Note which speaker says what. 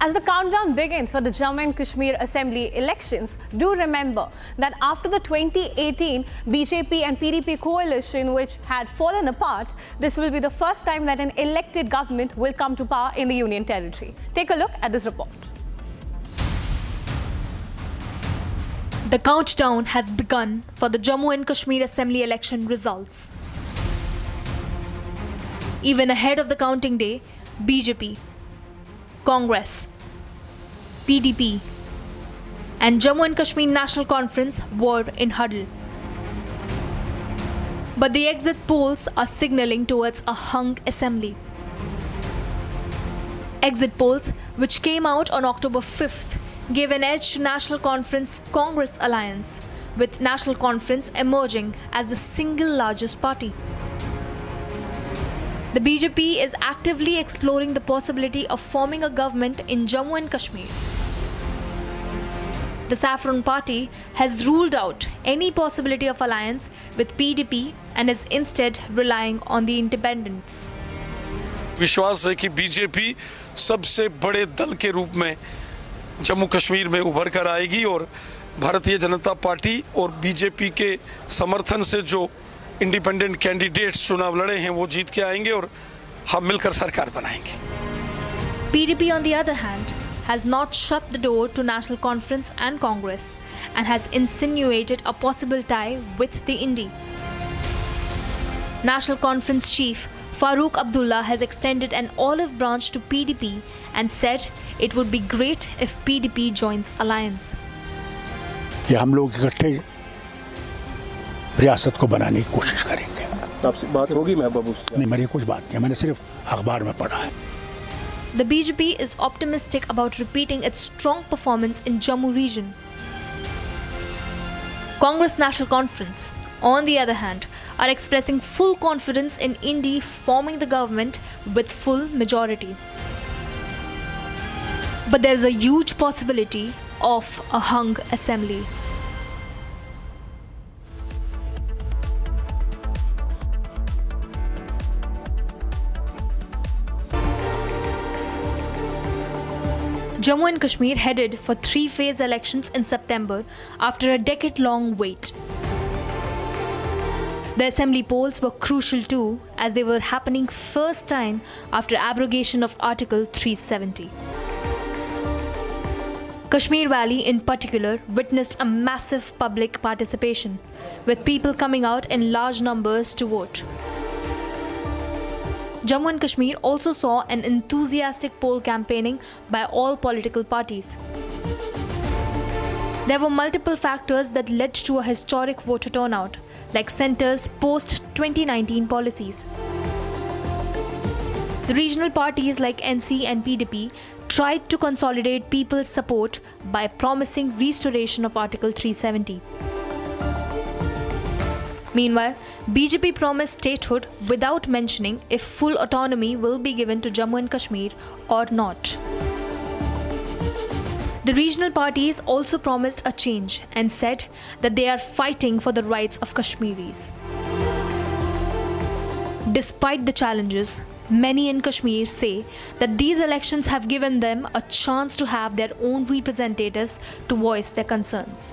Speaker 1: As the countdown begins for the Jammu and Kashmir Assembly elections, do remember that after the 2018 BJP and PDP coalition, which had fallen apart, this will be the first time that an elected government will come to power in the Union Territory. Take a look at this report.
Speaker 2: The countdown has begun for the Jammu and Kashmir Assembly election results. Even ahead of the counting day, BJP, Congress, PDP and Jammu and Kashmir National Conference were in huddle. But the exit polls are signalling towards a hung assembly. Exit polls, which came out on October 5th, gave an edge to National Conference Congress alliance, with National Conference emerging as the single largest party. The BJP is actively exploring the possibility of forming a government in Jammu and Kashmir. The Saffron Party has ruled out any possibility of alliance with PDP and is instead relying on the independents.
Speaker 3: विश्वास है कि BJP सबसे बड़े दल के रूप में जम्मू कश्मीर में उभर कर आएगी और भारतीय जनता पार्टी और बीजेपी के समर्थन से जो इंडिपेंडेंट कैंडिडेट्स चुनाव लड़े हैं वो जीत के आएंगे और हम मिलकर सरकार बनाएंगे.
Speaker 2: PDP, on the other hand, has not shut the door to National Conference and Congress and has insinuated a possible tie with the Indi. National Conference Chief Farooq Abdullah has extended an olive branch to PDP and said it would be great if PDP joins alliance.
Speaker 4: कि हम लोग इकट्ठे रियासत को बनाने की कोशिश करेंगे.
Speaker 5: आपसे बात होगी महबूब उससे?
Speaker 4: नहीं, मेरी कुछ बात नहीं है, मैंने सिर्फ अखबार में पढ़ा है.
Speaker 2: The BJP is optimistic about repeating its strong performance in Jammu region. Congress National Conference, on the other hand, are expressing full confidence in Indi forming the government with full majority. But there is a huge possibility of a hung assembly. Jammu and Kashmir headed for three-phase elections in September after a decade-long wait. The assembly polls were crucial too, as they were happening first time after abrogation of Article 370. Kashmir Valley in particular witnessed a massive public participation, with people coming out in large numbers to vote. Jammu and Kashmir also saw an enthusiastic poll campaigning by all political parties. There were multiple factors that led to a historic voter turnout, like centre's post-2019 policies. The regional parties like NC and PDP tried to consolidate people's support by promising restoration of Article 370. Meanwhile, BJP promised statehood without mentioning if full autonomy will be given to Jammu and Kashmir or not. The regional parties also promised a change and said that they are fighting for the rights of Kashmiris. Despite the challenges, many in Kashmir say that these elections have given them a chance to have their own representatives to voice their concerns.